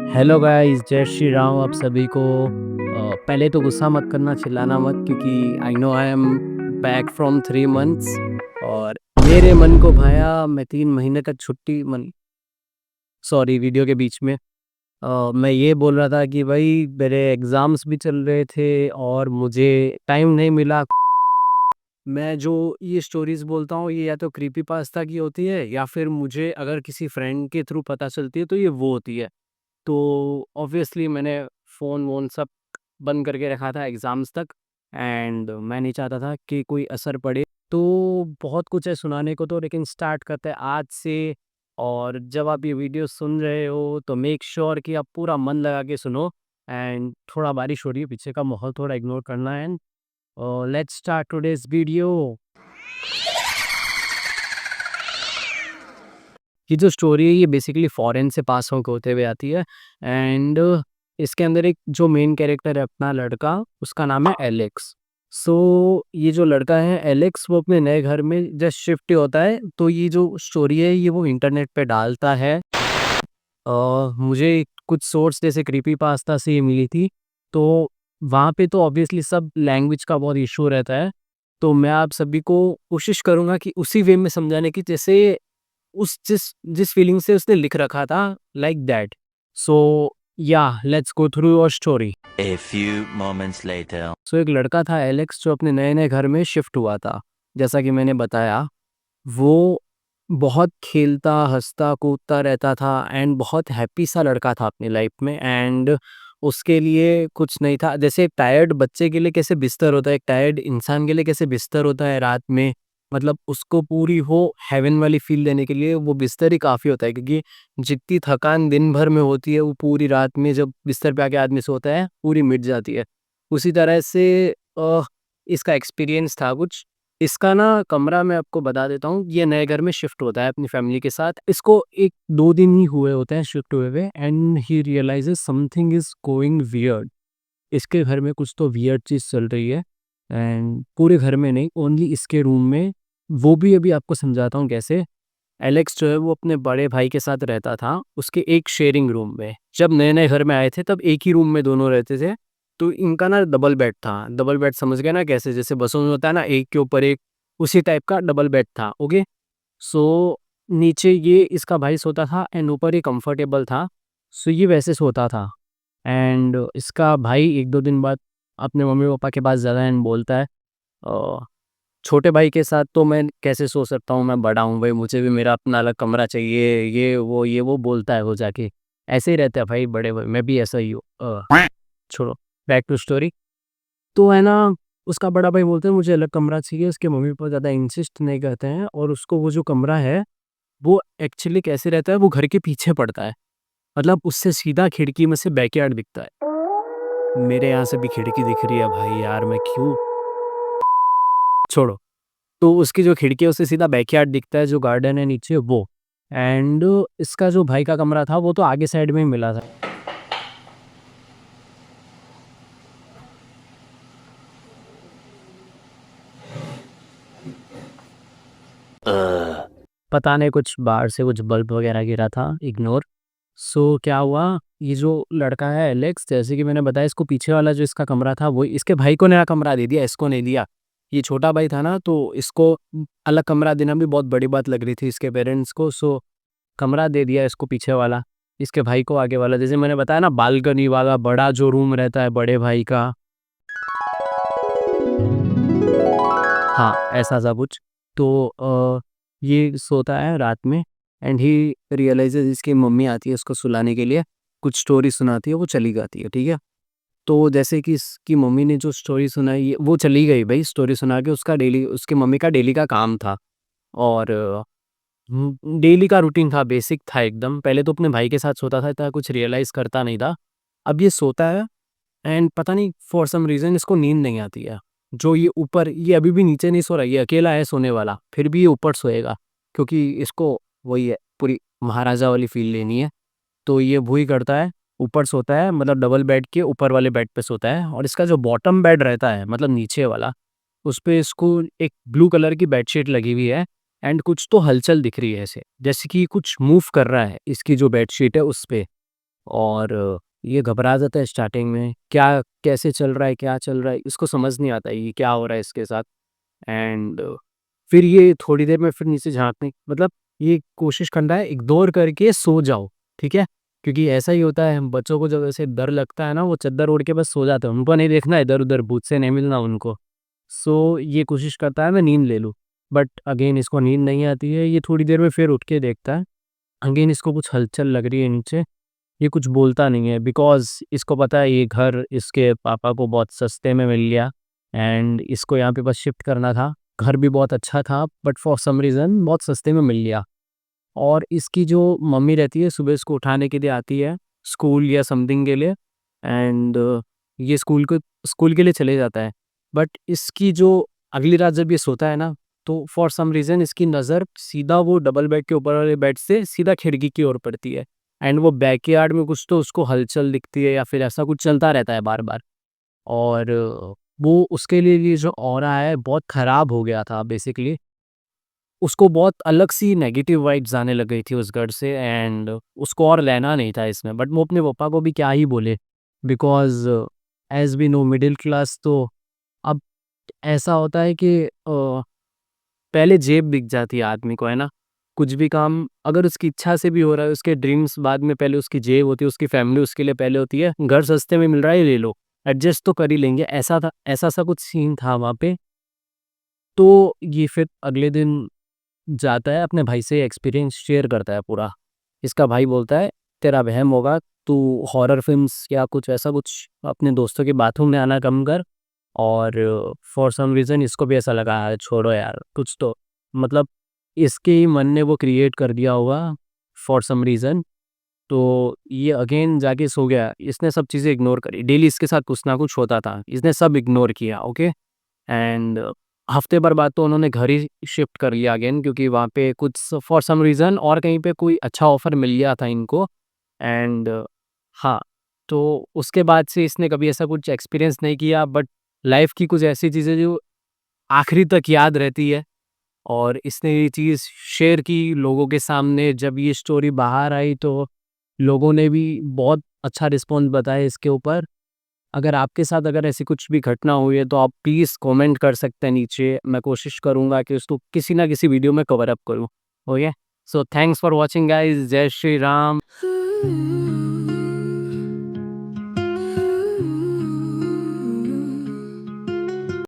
Hello guys, जय श्री राम आप सभी को। पहले तो गुस्सा मत करना, चिल्लाना मत, क्योंकि I know I am back from 3 months और मेरे मन को भाया। मैं 3 महीने तक छुट्टी मन सॉरी वीडियो के बीच में मैं ये बोल रहा था कि भाई मेरे एग्ज़ाम्स भी चल रहे थे और मुझे टाइम नहीं मिला। मैं जो ये स्टोरीज़ बोलता हूँ ये या तो क्रीपीपास्ता की होती है या फिर मुझे अगर किसी फ्रेंड के थ्रू पता चलती है तो ये वो होती है। तो ऑब्वियसली मैंने फ़ोन वोन सब बंद करके रखा था एग्ज़ाम्स तक एंड मैं नहीं चाहता था कि कोई असर पड़े। तो बहुत कुछ है सुनाने को तो, लेकिन स्टार्ट करते हैं आज से। और जब आप ये वीडियो सुन रहे हो तो मेक श्योर कि आप पूरा मन लगा के सुनो। एंड थोड़ा बारिश हो रही है, पीछे का माहौल थोड़ा इग्नोर करना है। And let's start today's video. ये जो स्टोरी है ये बेसिकली फॉरेन से पास आउट होते हुए आती है। एंड इसके अंदर एक जो मेन कैरेक्टर है अपना लड़का, उसका नाम है एलेक्स। सो ये जो लड़का है एलेक्स, वो अपने नए घर में जस्ट शिफ्ट होता है। तो ये जो स्टोरी है ये वो इंटरनेट पे डालता है। मुझे कुछ सोर्स जैसे क्रीपी पास्ता से ये मिली थी। तो वहाँ पे तो ऑब्वियसली सब लैंग्वेज का बहुत इशू रहता है। तो मैं आप सभी को कोशिश करूँगा कि उसी वे में समझाने की, जैसे उस जिस जिस फीलिंग से उसने लिख रखा था, like that. So yeah let's go through your story. A few moments later. So एक लड़का था एलेक्स जो अपने नए नए घर में शिफ्ट हुआ था। जैसा कि मैंने बताया, वो बहुत खेलता हंसता कूदता रहता था एंड बहुत हैप्पी सा लड़का था अपनी लाइफ में। एंड उसके लिए कुछ नहीं था, जैसे एक टायर्ड बच्चे के लिए कैसे बिस्तर होता है, एक टायर्ड इंसान के लिए कैसे बिस्तर होता है रात में, मतलब उसको पूरी वो हेवन वाली फील देने के लिए वो बिस्तर ही काफ़ी होता है। क्योंकि जितनी थकान दिन भर में होती है वो पूरी रात में जब बिस्तर पे आके आदमी सोता है पूरी मिट जाती है। उसी तरह से अ, इसका एक्सपीरियंस था कुछ। इसका ना कमरा मैं आपको बता देता हूँ, ये नए घर में शिफ्ट होता है अपनी फैमिली के साथ। इसको 1-2 दिन ही हुए होते हैं शिफ्ट हुए हुए, and he realises something is going weird. इसके घर में कुछ तो वियर्ड चीज़ चल रही है। एंड पूरे घर में नहीं, ओनली इसके रूम में। वो भी अभी आपको समझाता हूँ कैसे। एलेक्स जो है वो अपने बड़े भाई के साथ रहता था उसके एक शेयरिंग रूम में। जब नए-नए घर में आए थे तब एक ही रूम में दोनों रहते थे। तो इनका ना डबल बेड था। डबल बेड समझ गए ना कैसे? जैसे बसों में होता है ना एक के ऊपर एक, उसी टाइप का डबल बेड था, ओके? सो नीचे ये इसका भाई सोता था एंड ऊपर ये कंफर्टेबल था। सो ये वैसे सोता था। एंड इसका भाई 1-2 दिन बाद अपने मम्मी-पापा के पास जाता है एंड बोलता है अ छोटे भाई के साथ तो मैं कैसे सो सकता हूँ, मैं बड़ा हूँ भाई, मुझे भी मेरा अपना अलग कमरा चाहिए, ये वो बोलता है वो जाके। ऐसे ही रहता है भाई बड़े भाई, मैं भी ऐसा ही हूँ। छोड़ो, बैक टू स्टोरी। तो है ना, उसका बड़ा भाई बोलता है मुझे अलग कमरा चाहिए, उसके मम्मी-पापा ज़्यादा इंसिस्ट नहीं करते हैं और उसको वो जो कमरा है, वो एक्चुअली कैसे रहता है, वो घर के पीछे पड़ता है। मतलब उससे सीधा खिड़की में से बैकयार्ड दिखता है। मेरे यहाँ से भी खिड़की दिख रही है भाई यार, मैं क्यों छोड़ो। तो उसकी जो खिड़की है उससे सीधा बैकयार्ड दिखता है, जो गार्डन है नीचे वो। एंड इसका जो भाई का कमरा था वो तो आगे साइड में ही मिला था। पता नहीं कुछ बाहर से कुछ बल्ब वगैरह गिरा था, इग्नोर। सो क्या हुआ, ये जो लड़का है एलेक्स, जैसे कि मैंने बताया, इसको पीछे वाला जो इसका कमरा था वो इसके भाई को नया कमरा दे दिया, इसको नहीं दिया। ये छोटा भाई था ना, तो इसको अलग कमरा देना भी बहुत बड़ी बात लग रही थी इसके पेरेंट्स को। सो कमरा दे दिया इसको पीछे वाला, इसके भाई को आगे वाला। जैसे मैंने बताया ना, बालकनी वाला बड़ा जो रूम रहता है बड़े भाई का। हाँ, ऐसा सा कुछ। तो ये सोता है रात में एंड ही रियलाइज़ेज़, इसकी मम्मी आती है उसको सुलाने के लिए, कुछ स्टोरी सुनाती है, वो चली जाती है, ठीक है? तो जैसे कि इसकी मम्मी ने जो स्टोरी सुनाई वो चली गई भई स्टोरी सुना के, उसका डेली उसकी मम्मी का डेली का काम था। और डेली का रूटीन था, बेसिक था एकदम। पहले तो अपने भाई के साथ सोता था, इतना कुछ रियलाइज़ करता नहीं था। अब ये सोता है एंड पता नहीं फॉर सम रीज़न इसको नींद नहीं आती है। जो ये ऊपर, ये अभी भी नीचे नहीं सो रहा, ये अकेला है सोने वाला, फिर भी ये ऊपर सोएगा क्योंकि इसको वही है, पूरी महाराजा वाली फ़ील लेनी है। तो ये वही करता है, ऊपर सोता है, मतलब डबल बेड के ऊपर वाले बेड पे सोता है। और इसका जो बॉटम बेड रहता है, मतलब नीचे वाला, उसपे इसको एक ब्लू कलर की बेडशीट लगी हुई है। एंड कुछ तो हलचल दिख रही है ऐसे, जैसे कि कुछ मूव कर रहा है इसकी जो बेडशीट है उसपे। और ये घबरा जाता है स्टार्टिंग में, क्या कैसे चल रहा है, क्या चल रहा है, इसको समझ नहीं आता ये क्या हो रहा है इसके साथ। एंड फिर ये थोड़ी देर में फिर नीचे झाँकने मतलब ये कोशिश करना है इग्नोर करके सो जाओ, ठीक है? क्योंकि ऐसा ही होता है, हम बच्चों को जब ऐसे डर लगता है ना, वो चद्दर ओढ़ के बस सो जाते हैं, उनको नहीं देखना इधर-उधर, भूत से नहीं मिलना उनको। सो ये कोशिश करता है मैं नींद ले लूँ, बट अगेन इसको नींद नहीं आती है, ये थोड़ी देर में फिर उठ के देखता है, अगेन इसको कुछ हलचल लग रही है नीचे, ये कुछ बोलता नहीं है बिकॉज़ इसको पता है ये घर इसके पापा को बहुत सस्ते में मिल गया एंड इसको यहाँ पे बस शिफ्ट करना था। घर भी बहुत अच्छा था बट फॉर सम रीज़न बहुत सस्ते में मिल गया। और इसकी जो मम्मी रहती है सुबह इसको उठाने के लिए आती है, स्कूल या समथिंग के लिए एंड ये स्कूल के लिए चले जाता है। बट इसकी जो अगली रात जब ये सोता है ना, तो फॉर सम रीज़न इसकी नज़र सीधा वो डबल बेड के ऊपर वाले बेड से सीधा खिड़की की ओर पड़ती है एंड वो बैकयार्ड में कुछ तो उसको हलचल दिखती है या फिर ऐसा कुछ चलता रहता है बार-बार। और वो उसके लिए ये जो ऑरा है बहुत ख़राब हो गया था बेसिकली। उसको बहुत अलग सी नेगेटिव वाइब्स आने लग गई थी उस घर से एंड उसको और रहना नहीं था इसमें। बट वो अपने पापा को भी क्या ही बोले because as we know middle class तो अब ऐसा होता है कि पहले जेब दिख जाती है आदमी को, है ना? कुछ भी काम अगर उसकी इच्छा से भी हो रहा है, उसके ड्रीम्स बाद में पहले उसकी जेब होती है, उसकी फैमिली उसके लिए पहले होती है। घर सस्ते में मिल रहा है, ले लो, एडजस्ट तो कर ही लेंगे, ऐसा-सा कुछ सीन था वहाँ पे। तो ये फिर अगले दिन जाता है अपने भाई से एक्सपीरियंस शेयर करता है पूरा। इसका भाई बोलता है, "तेरा वहम होगा, तू हॉरर फ़िल्म्स या कुछ ऐसा कुछ अपने दोस्तों के बाथरूम में आना कम कर।" और फॉर सम रीज़न इसको भी ऐसा लगा छोड़ो यार कुछ तो मतलब इसके ही मन ने वो क्रिएट कर दिया होगा फॉर सम रीज़न। तो ये अगेन जाके सो गया। इसने सब चीज़ें इग्नोर करी। डेली इसके साथ कुछ ना कुछ होता था। इसने सब इग्नोर किया, ओके? एंड हफ्ते भर बाद तो उन्होंने घर ही शिफ्ट कर लिया अगेन क्योंकि वहाँ पे कुछ फॉर सम रीज़न और कहीं पे कोई अच्छा ऑफ़र मिल गया था इनको एंड हाँ, तो उसके बाद से इसने कभी ऐसा कुछ एक्सपीरियंस नहीं किया बट लाइफ़ की कुछ ऐसी चीज़ें जो आखिरी तक याद रहती है और इसने ये चीज़ शेयर की लोगों के सामने। जब ये स्टोरी बाहर आई तो लोगों ने भी बहुत अच्छा रिस्पॉन्स बताया इसके ऊपर। अगर आपके साथ अगर ऐसी कुछ भी घटना हुई है तो आप प्लीज़ कमेंट कर सकते हैं नीचे। मैं कोशिश करूँगा कि उसको किसी ना किसी वीडियो में कवर अप करूँ। Okay? So thanks for watching guys. जय श्री राम।